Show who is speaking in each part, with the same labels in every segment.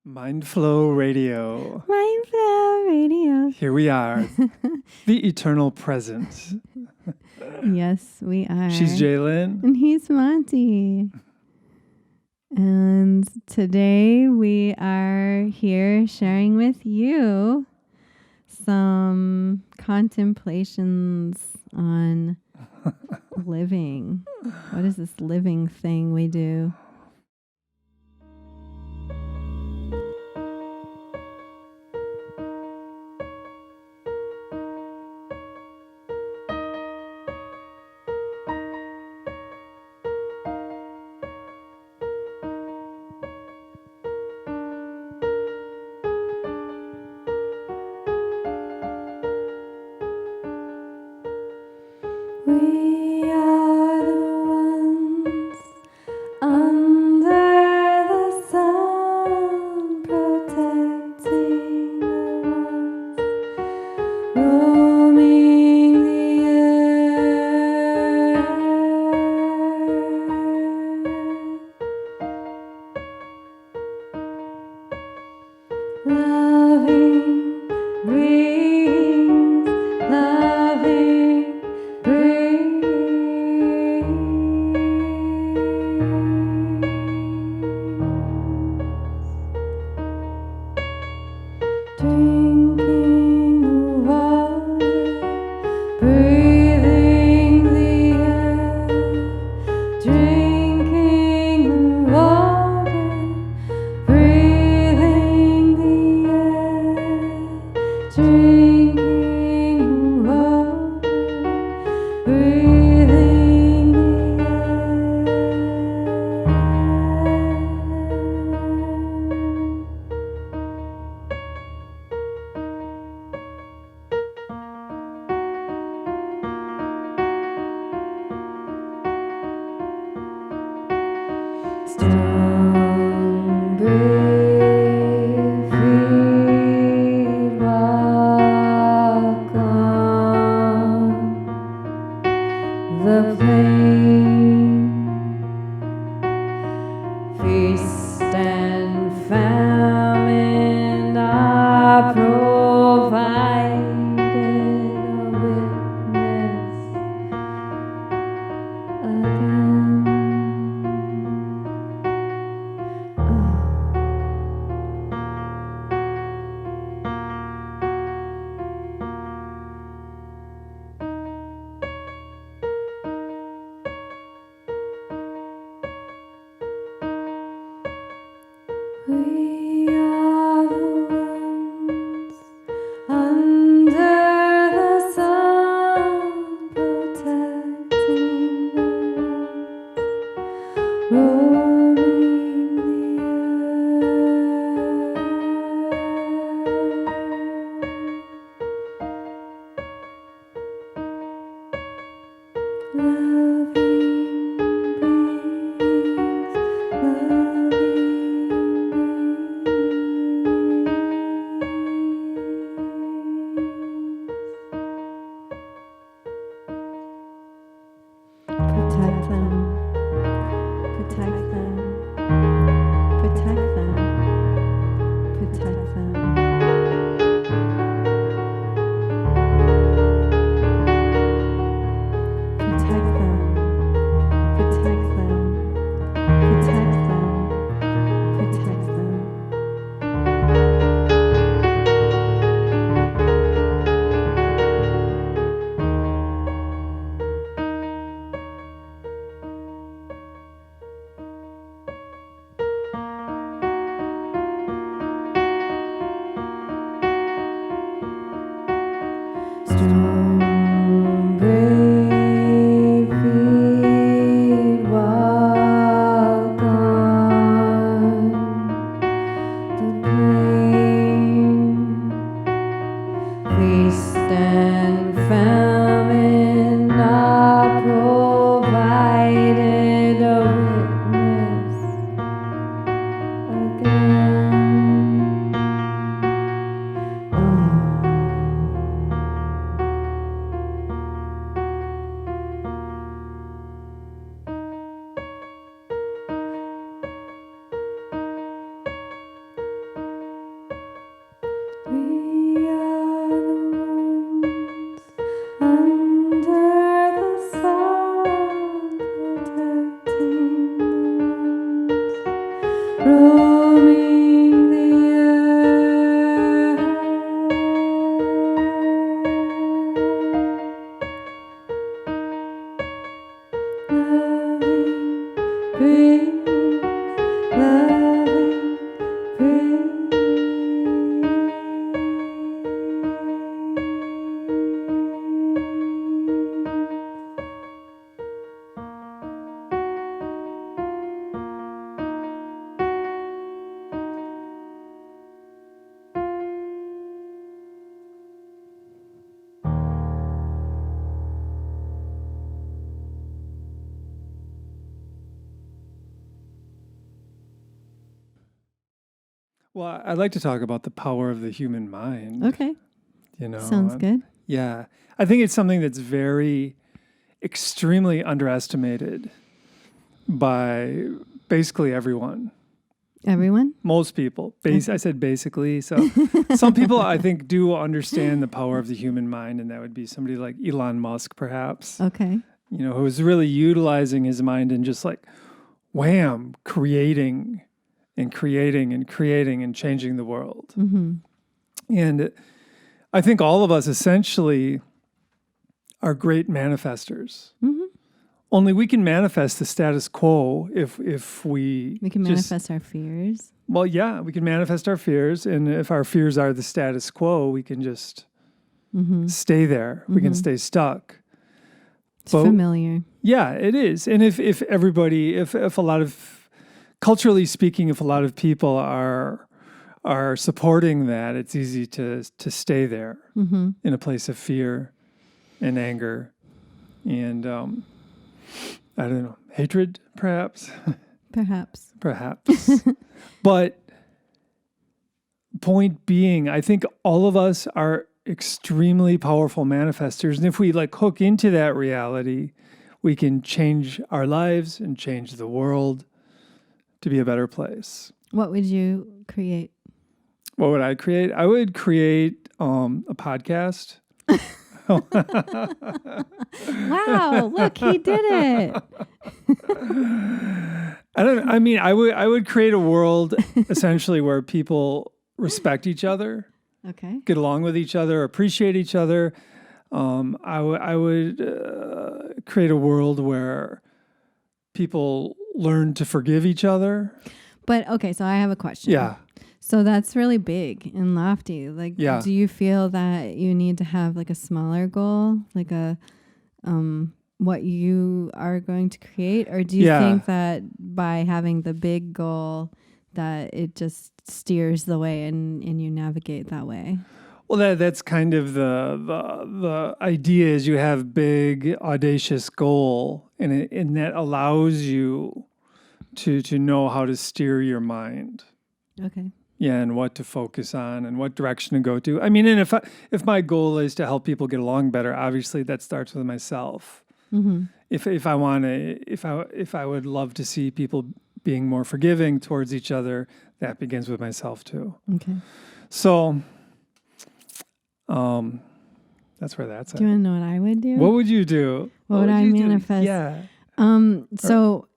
Speaker 1: Mindflow Radio.
Speaker 2: Mindflow Radio.
Speaker 1: Here we are, the eternal present.
Speaker 2: Yes, we are.
Speaker 1: She's Jai Lynn.
Speaker 2: And he's Monte. And today we are here sharing with you some contemplations on living. What is this living thing we do? We are the ones under the sun, protecting the ones roaming the earth, loving brings loving. Drinking the water, breathing the air. Drinking the water, breathing the air. Drinking the water, breathing the air.
Speaker 1: Well, I'd like to talk about the power of the human mind.
Speaker 2: Okay. Sounds good.
Speaker 1: Yeah. I think it's something that's very extremely underestimated by basically everyone.
Speaker 2: Everyone?
Speaker 1: Most people. I said basically. So some people, I think, do understand the power of the human mind, and that would be somebody like Elon Musk, perhaps.
Speaker 2: Okay.
Speaker 1: Who's really utilizing his mind and just like, wham, creating and creating and creating and changing the world.
Speaker 2: Mm-hmm.
Speaker 1: And I think all of us essentially are great manifestors.
Speaker 2: Mm-hmm.
Speaker 1: Only we can manifest the status quo if we
Speaker 2: can manifest our fears.
Speaker 1: Well, yeah, we can manifest our fears, and if our fears are the status quo, we can just stay there. Mm-hmm. We can stay stuck.
Speaker 2: It's familiar.
Speaker 1: Yeah, it is. And if a lot of, culturally speaking, if a lot of people are supporting that, it's easy to stay there in a place of fear and anger and I don't know, hatred, perhaps. Perhaps. But point being, I think all of us are extremely powerful manifestors. And if we hook into that reality, we can change our lives and change the world to be a better place.
Speaker 2: What would you create?
Speaker 1: What would I create? I would create a podcast.
Speaker 2: Wow, look, he did it.
Speaker 1: I would create a world essentially where people respect each other,
Speaker 2: okay,
Speaker 1: get along with each other, appreciate each other. I would create a world where people learn to forgive each other.
Speaker 2: But okay, so I have a question.
Speaker 1: Yeah.
Speaker 2: So that's really big and lofty. Do you feel that you need to have a smaller goal, what you are going to create? Or do you think that by having the big goal that it just steers the way and you navigate that way?
Speaker 1: Well, that's kind of the idea is you have big, audacious goal, and that allows you to know how to steer your mind.
Speaker 2: Okay.
Speaker 1: Yeah, and what to focus on and what direction to go to. I mean, and if my goal is to help people get along better, obviously that starts with myself. Mm-hmm. If I would love to see people being more forgiving towards each other, that begins with myself too.
Speaker 2: Okay.
Speaker 1: So, that's where that's at.
Speaker 2: Do you want to know what I would do?
Speaker 1: What would you do?
Speaker 2: What would I manifest?
Speaker 1: Yeah.
Speaker 2: So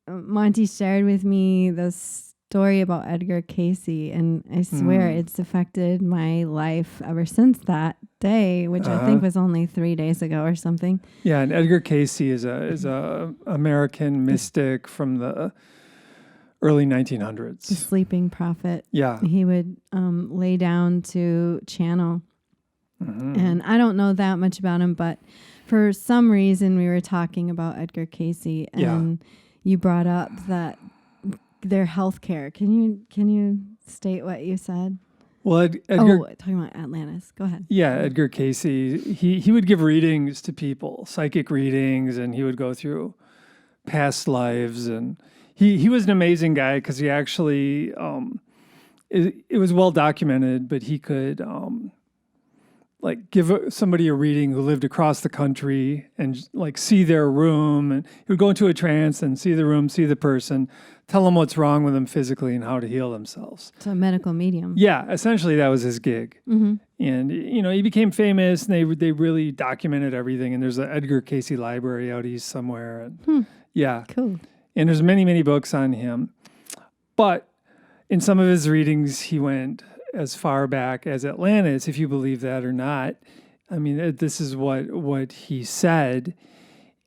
Speaker 2: Monte shared with me this story about Edgar Cayce, and I swear it's affected my life ever since that day, which I think was only 3 days ago or something.
Speaker 1: Yeah, and Edgar Cayce is a American mystic from the early 1900s.
Speaker 2: The sleeping prophet.
Speaker 1: Yeah.
Speaker 2: He would lay down to channel. Mm-hmm. And I don't know that much about him, but for some reason we were talking about Edgar Cayce, and you brought up that their healthcare. Can you state what you said?
Speaker 1: Well, Edgar,
Speaker 2: talking about Atlantis. Go ahead.
Speaker 1: Yeah, Edgar Cayce. He would give readings to people, psychic readings, and he would go through past lives. And he was an amazing guy because he actually it was well documented, but he could give somebody a reading who lived across the country and see their room, and he would go into a trance and see the room, see the person, tell them what's wrong with them physically and how to heal themselves.
Speaker 2: So a medical medium.
Speaker 1: Yeah, essentially that was his gig. Mm-hmm. And he became famous, and they really documented everything. And there's an Edgar Cayce library out east somewhere. And yeah,
Speaker 2: cool.
Speaker 1: And there's many books on him, but in some of his readings he went as far back as Atlantis, if you believe that or not. I mean, this is what he said.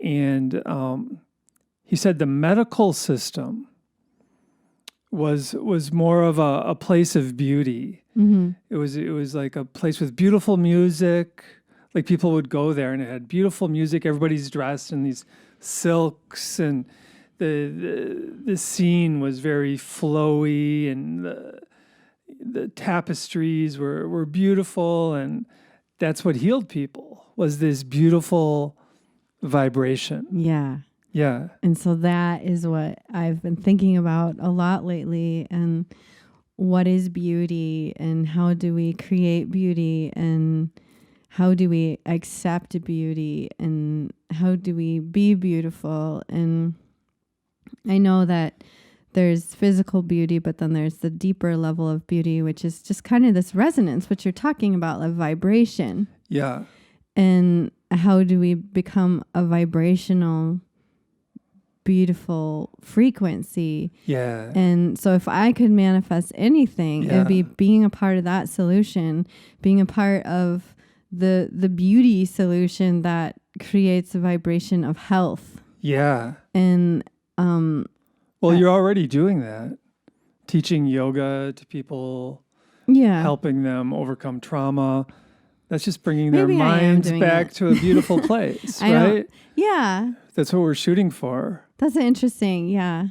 Speaker 1: And he said the medical system was more of a place of beauty. Mm-hmm. It was like a place with beautiful music. Like people would go there and it had beautiful music. Everybody's dressed in these silks, and the scene was very flowy, and the tapestries were beautiful, and that's what healed people, was this beautiful vibration.
Speaker 2: Yeah.
Speaker 1: Yeah.
Speaker 2: And so that is what I've been thinking about a lot lately. And what is beauty and how do we create beauty and how do we accept beauty and how do we be beautiful. And I know that there's physical beauty, but then there's the deeper level of beauty, which is just kind of this resonance, which you're talking about, like vibration.
Speaker 1: Yeah.
Speaker 2: And how do we become a vibrational, beautiful frequency?
Speaker 1: Yeah.
Speaker 2: And so if I could manifest anything, it would be being a part of that solution, being a part of the beauty solution that creates a vibration of health.
Speaker 1: Yeah.
Speaker 2: And
Speaker 1: well, you're already doing that. Teaching yoga to people, helping them overcome trauma. That's just bringing their minds back to a beautiful place, right?
Speaker 2: Yeah.
Speaker 1: That's what we're shooting for.
Speaker 2: That's interesting. Yeah.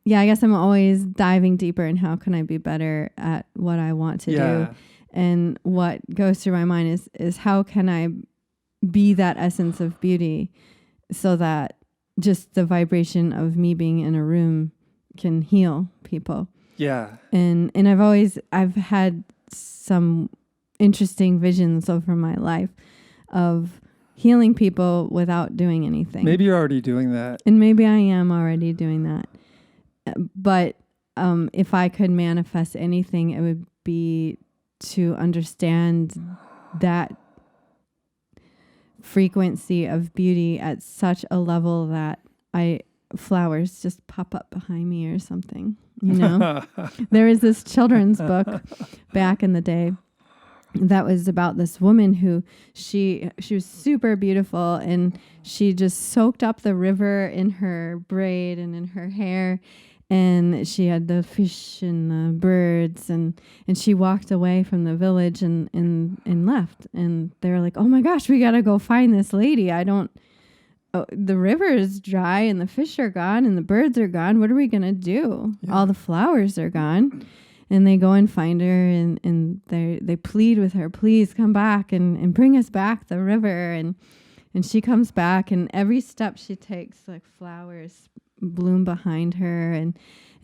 Speaker 2: Yeah, I guess I'm always diving deeper in how can I be better at what I want to do. And what goes through my mind is how can I be that essence of beauty so that just the vibration of me being in a room can heal people.
Speaker 1: Yeah.
Speaker 2: And I've had some interesting visions over my life of healing people without doing anything.
Speaker 1: Maybe you're already doing that.
Speaker 2: And maybe I am already doing that. But if I could manifest anything, it would be to understand that frequency of beauty at such a level that flowers just pop up behind me or something, you know. There was this children's book back in the day that was about this woman who she was super beautiful, and she just soaked up the river in her braid and in her hair, and she had the fish and the birds, and she walked away from the village and left, and they were like, oh my gosh, we gotta go find this lady. The river is dry and the fish are gone and the birds are gone. What are we gonna do? All the flowers are gone. And they go and find her, and they plead with her, please come back and bring us back the river. And she comes back, and every step she takes, like flowers bloom behind her, and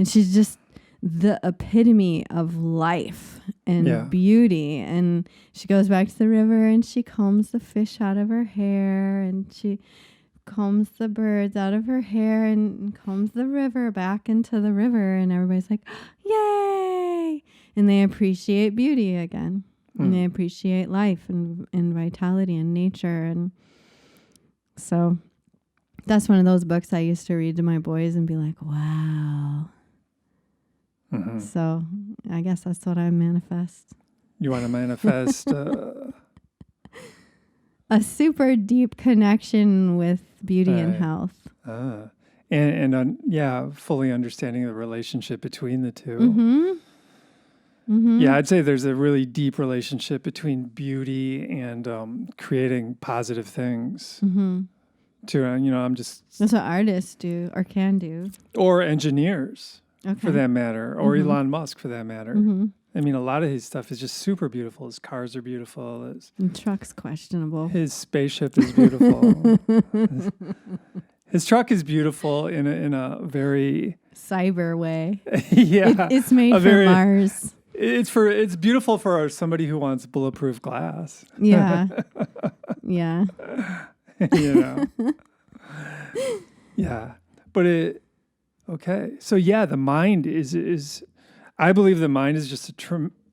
Speaker 2: she's just the epitome of life and beauty. And she goes back to the river, and she combs the fish out of her hair, and she combs the birds out of her hair and combs the river back into the river, and everybody's like, yay! And they appreciate beauty again. And they appreciate life and vitality and nature. And so that's one of those books I used to read to my boys and be like, wow. Mm-hmm. So I guess that's what I manifest.
Speaker 1: You want to manifest
Speaker 2: a super deep connection with beauty and health.
Speaker 1: And fully understanding the relationship between the two.
Speaker 2: Mm-hmm. Mm-hmm.
Speaker 1: Yeah, I'd say there's a really deep relationship between beauty and creating positive things.
Speaker 2: Mm-hmm.
Speaker 1: That's
Speaker 2: what artists do or can do.
Speaker 1: Or engineers, for that matter, or Elon Musk, for that matter. Mm-hmm. I mean, a lot of his stuff is just super beautiful. His cars are beautiful.
Speaker 2: And truck's questionable.
Speaker 1: His spaceship is beautiful. His truck is beautiful in a very
Speaker 2: cyber way. It's made for Mars.
Speaker 1: It's beautiful for somebody who wants bulletproof glass.
Speaker 2: Yeah. Yeah.
Speaker 1: Yeah. But so the mind is I believe the mind is just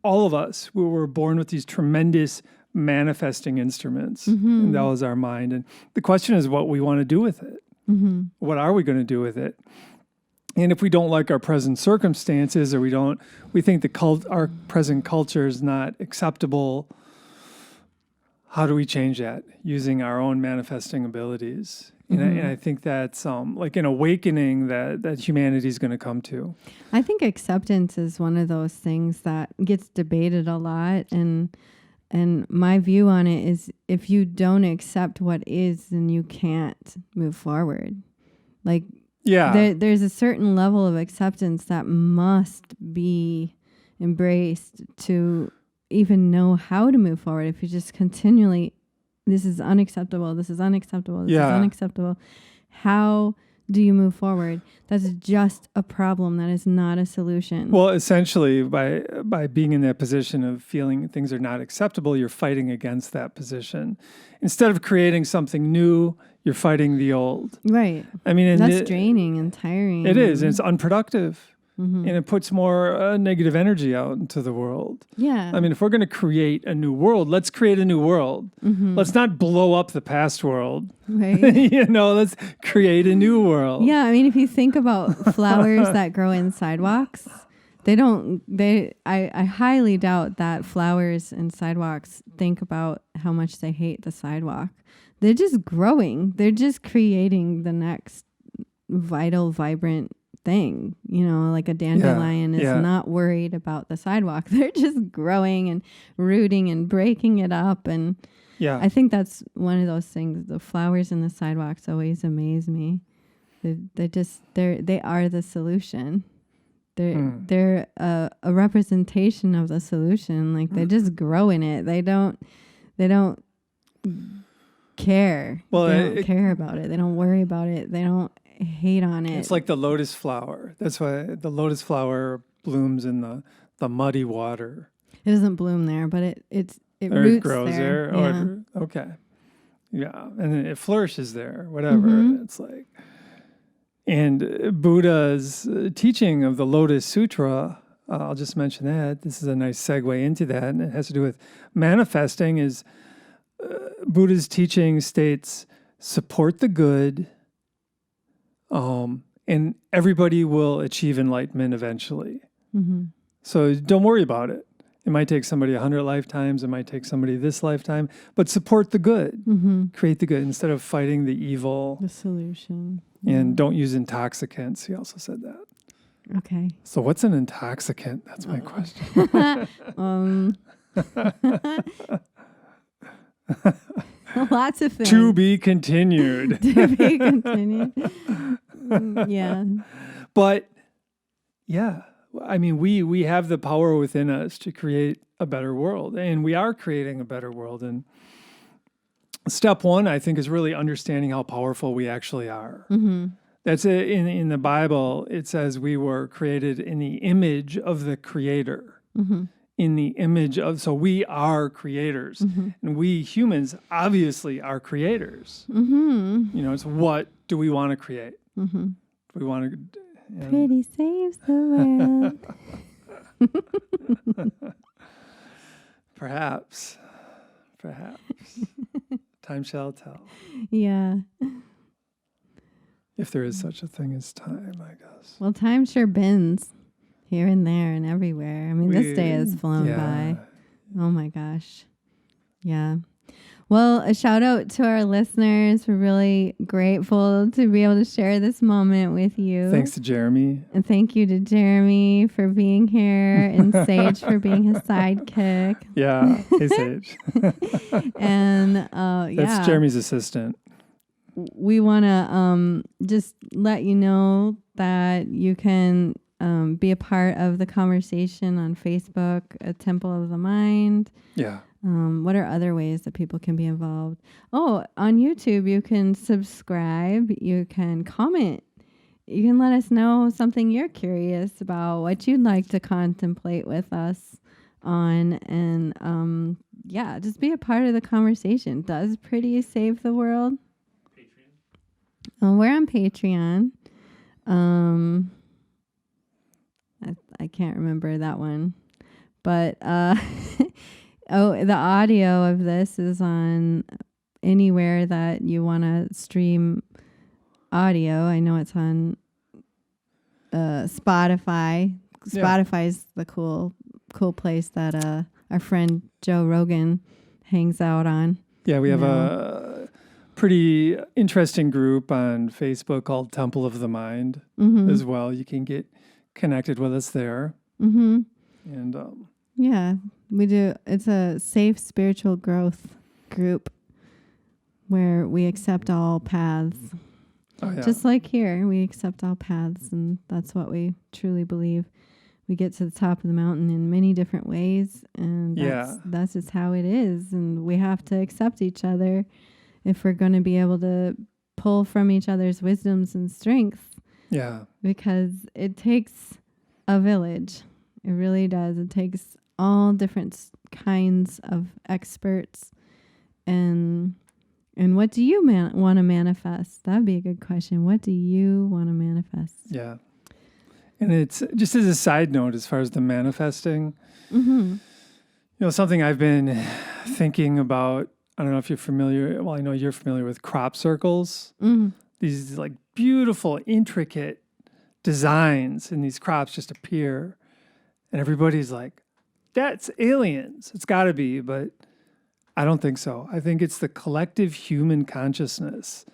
Speaker 1: all of us, we were born with these tremendous manifesting instruments, and that was our mind. And the question is what we want to do with it. Mm-hmm. What are we going to do with it? And if we don't like our present circumstances, or we think our present culture is not acceptable, how do we change that using our own manifesting abilities? And I think that's like an awakening that humanity is going to come to.
Speaker 2: I think acceptance is one of those things that gets debated a lot. And my view on it is if you don't accept what is, then you can't move forward. Like, there's a certain level of acceptance that must be embraced to even know how to move forward. If you just continually, this is unacceptable, this is unacceptable, this is unacceptable. How do you move forward? That's just a problem. That is not a solution.
Speaker 1: Well, essentially, by being in that position of feeling things are not acceptable, you're fighting against that position. Instead of creating something new, you're fighting the old.
Speaker 2: Right.
Speaker 1: I mean,
Speaker 2: that's draining and tiring.
Speaker 1: It is, and it's unproductive.
Speaker 2: Mm-hmm.
Speaker 1: And it puts more negative energy out into the world.
Speaker 2: Yeah.
Speaker 1: I mean, if we're going to create a new world, let's create a new world.
Speaker 2: Mm-hmm.
Speaker 1: Let's not blow up the past world.
Speaker 2: Right.
Speaker 1: Let's create a new world.
Speaker 2: Yeah. I mean, if you think about flowers that grow in sidewalks, I highly doubt that flowers and sidewalks think about how much they hate the sidewalk. They're just growing. They're just creating the next vital, vibrant thing, like a dandelion is not worried about the sidewalk. They're just growing and rooting and breaking it up. And I think that's one of those things. The flowers and the sidewalks always amaze me. They are the solution. They're a representation of the solution. Like they just grow in it. They don't care.
Speaker 1: Well,
Speaker 2: they don't care about it. They don't worry about it. They don't hate on it.
Speaker 1: It's like the lotus flower. That's why the lotus flower blooms in the muddy water.
Speaker 2: It doesn't bloom there, but it
Speaker 1: or
Speaker 2: roots
Speaker 1: it grows there.
Speaker 2: Yeah.
Speaker 1: Okay. Yeah. And then it flourishes there, whatever.
Speaker 2: Mm-hmm.
Speaker 1: It's like, and Buddha's teaching of the Lotus Sutra, I'll just mention that. This is a nice segue into that. And it has to do with manifesting is Buddha's teaching states, support the good, and everybody will achieve enlightenment eventually.
Speaker 2: Mm-hmm.
Speaker 1: So don't worry about it. It might take somebody 100 lifetimes. It might take somebody this lifetime. But support the good.
Speaker 2: Mm-hmm.
Speaker 1: Create the good instead of fighting the evil.
Speaker 2: The solution.
Speaker 1: And don't use intoxicants. He also said that.
Speaker 2: Okay.
Speaker 1: So what's an intoxicant? That's my question.
Speaker 2: Lots of things.
Speaker 1: To be continued.
Speaker 2: To be continued. Yeah.
Speaker 1: But yeah, I mean, we have the power within us to create a better world, and we are creating a better world. And step one, I think, is really understanding how powerful we actually are.
Speaker 2: Mm-hmm.
Speaker 1: That's it. In the Bible, it says we were created in the image of the Creator.
Speaker 2: Mm-hmm.
Speaker 1: In the image of, so we are creators.
Speaker 2: Mm-hmm.
Speaker 1: And we humans obviously are creators.
Speaker 2: Mm-hmm.
Speaker 1: It's what do we want to create?
Speaker 2: Mm-hmm.
Speaker 1: We want to...
Speaker 2: Pretty saves the world.
Speaker 1: Perhaps. Time shall tell.
Speaker 2: Yeah.
Speaker 1: If there is such a thing as time, I guess.
Speaker 2: Well, time sure bends here and there and everywhere. I mean, this day has flown by. Oh my gosh. Yeah. Well, a shout out to our listeners. We're really grateful to be able to share this moment with you.
Speaker 1: Thanks to Jeremy.
Speaker 2: And thank you to Jeremy for being here and Sage for being his sidekick.
Speaker 1: Yeah. Hey, Sage.
Speaker 2: And
Speaker 1: That's Jeremy's assistant.
Speaker 2: We want to just let you know that you can be a part of the conversation on Facebook, a Temple of the Mind.
Speaker 1: Yeah.
Speaker 2: What are other ways that people can be involved? Oh, on YouTube, you can subscribe. You can comment. You can let us know something you're curious about, what you'd like to contemplate with us on. And just be a part of the conversation. Does Pretty save the world? Patreon. We're on Patreon. I can't remember that one. But the audio of this is on anywhere that you want to stream audio. I know it's on Spotify. Spotify's the cool place that our friend Joe Rogan hangs out on.
Speaker 1: Yeah, we have a pretty interesting group on Facebook called Temple of the Mind as well. You can get connected with us there.
Speaker 2: Mm-hmm.
Speaker 1: And
Speaker 2: yeah, we do. It's a safe spiritual growth group where we accept all paths.
Speaker 1: Oh, yeah.
Speaker 2: Just like here, we accept all paths, and that's what we truly believe. We get to the top of the mountain in many different ways, and that's just how it is. And we have to accept each other if we're going to be able to pull from each other's wisdoms and strengths.
Speaker 1: Yeah.
Speaker 2: Because it takes a village. It really does. It takes all different kinds of experts. And what do you want to manifest? That'd be a good question. What do you want to manifest?
Speaker 1: Yeah. And it's just as a side note, as far as the manifesting, something I've been thinking about. I don't know if you're familiar. Well, I know you're familiar with crop circles. These like beautiful, intricate designs in these crops just appear. And everybody's like, that's aliens. It's got to be. But I don't think so. I think it's the collective human consciousness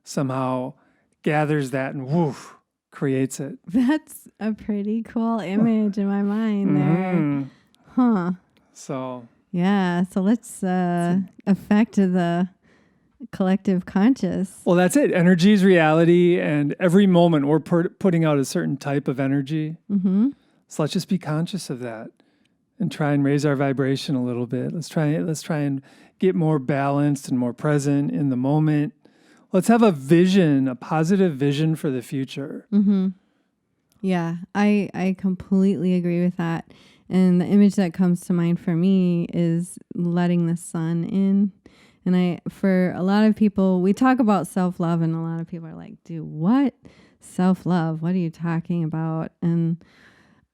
Speaker 1: somehow gathers that and woof, creates it.
Speaker 2: That's a pretty cool image in my mind there. Huh.
Speaker 1: So.
Speaker 2: Yeah. So let's affect the collective conscious.
Speaker 1: Well, that's it. Energy is reality. And every moment we're putting out a certain type of energy. So let's just be conscious of that and try and raise our vibration a little bit. Let's try and get more balanced and more present in the moment. Let's have a vision, a positive vision for the future.
Speaker 2: Yeah, I completely agree with that. And the image that comes to mind for me is letting the sun in. And for a lot of people, we talk about self-love, and a lot of people are like, dude, what? Self-love? What are you talking about? And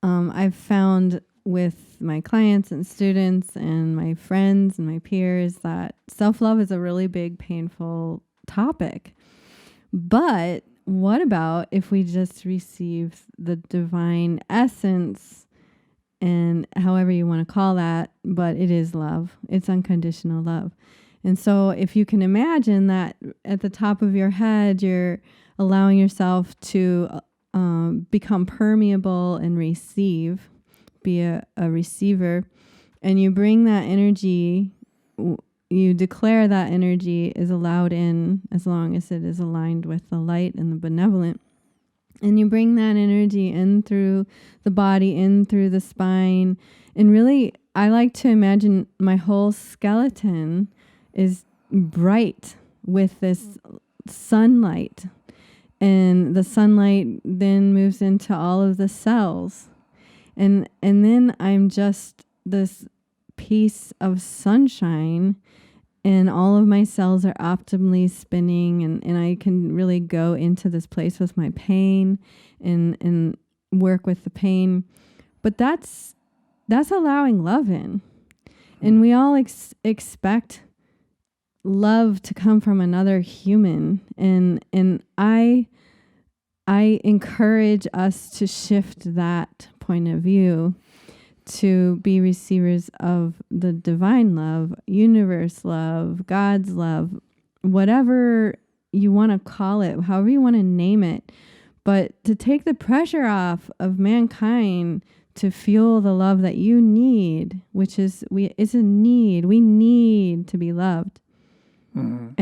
Speaker 2: I've found with my clients and students and my friends and my peers that self-love is a really big, painful topic. But what about if we just receive the divine essence, and however you want to call that, but it is love. It's unconditional love. And so if you can imagine that at the top of your head, you're allowing yourself to become permeable and receive, be a receiver, and you bring that energy, you declare that energy is allowed in as long as it is aligned with the light and the benevolent. And you bring that energy in through the body, in through the spine. And really, I like to imagine my whole skeleton is bright with this sunlight. And the sunlight then moves into all of the cells. And then I'm just this piece of sunshine, and all of my cells are optimally spinning, and I can really go into this place with my pain and work with the pain. But that's allowing love in. And we all expect love to come from another human. And I encourage us to shift that point of view, to be receivers of the divine love, universe love, God's love, whatever you want to call it, however you want to name it, but to take the pressure off of mankind to feel the love that you need, which is it's a need. We need to be loved. And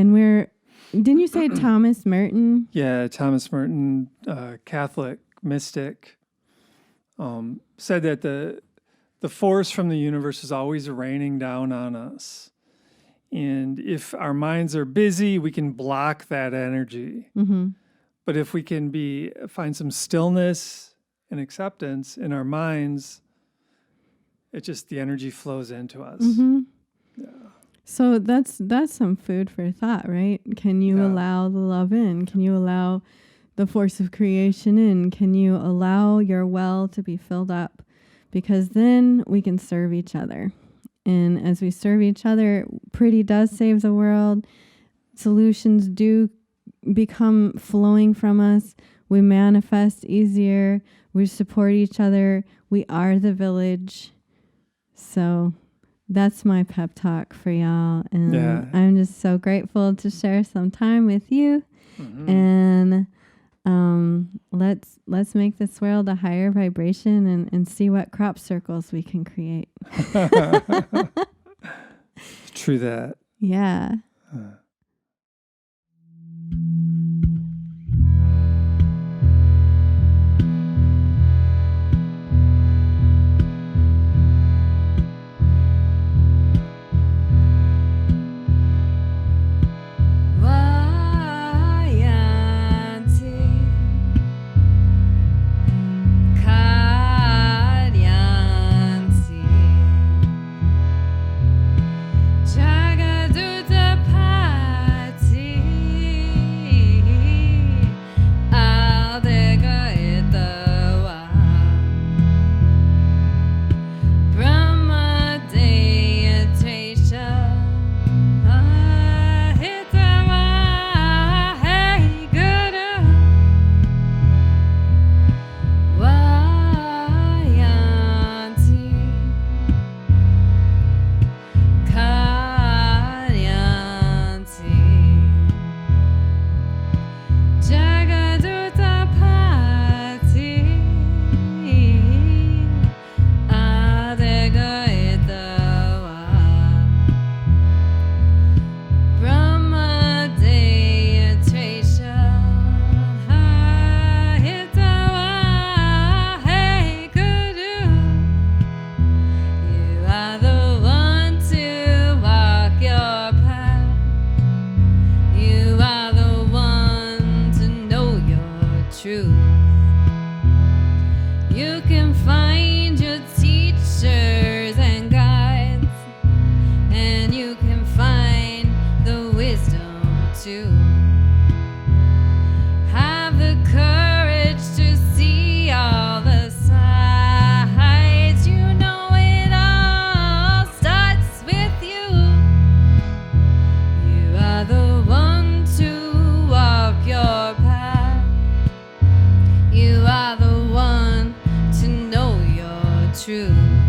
Speaker 2: didn't you say Thomas Merton?
Speaker 1: Yeah, Thomas Merton, Catholic mystic, said that the force from the universe is always raining down on us. And if our minds are busy, we can block that energy. But if we can find some stillness and acceptance in our minds, the energy flows into us. Yeah.
Speaker 2: So that's some food for thought, right? Can you allow the love in? Can you allow the force of creation in? Can you allow your well to be filled up? Because then we can serve each other. And as we serve each other, pretty does save the world. Solutions do become flowing from us. We manifest easier. We support each other. We are the village. So that's my pep talk for y'all. And I'm just so grateful to share some time with you. And let's make this world a higher vibration and see what crop circles we can create.
Speaker 1: True that.
Speaker 2: Yeah.
Speaker 3: true.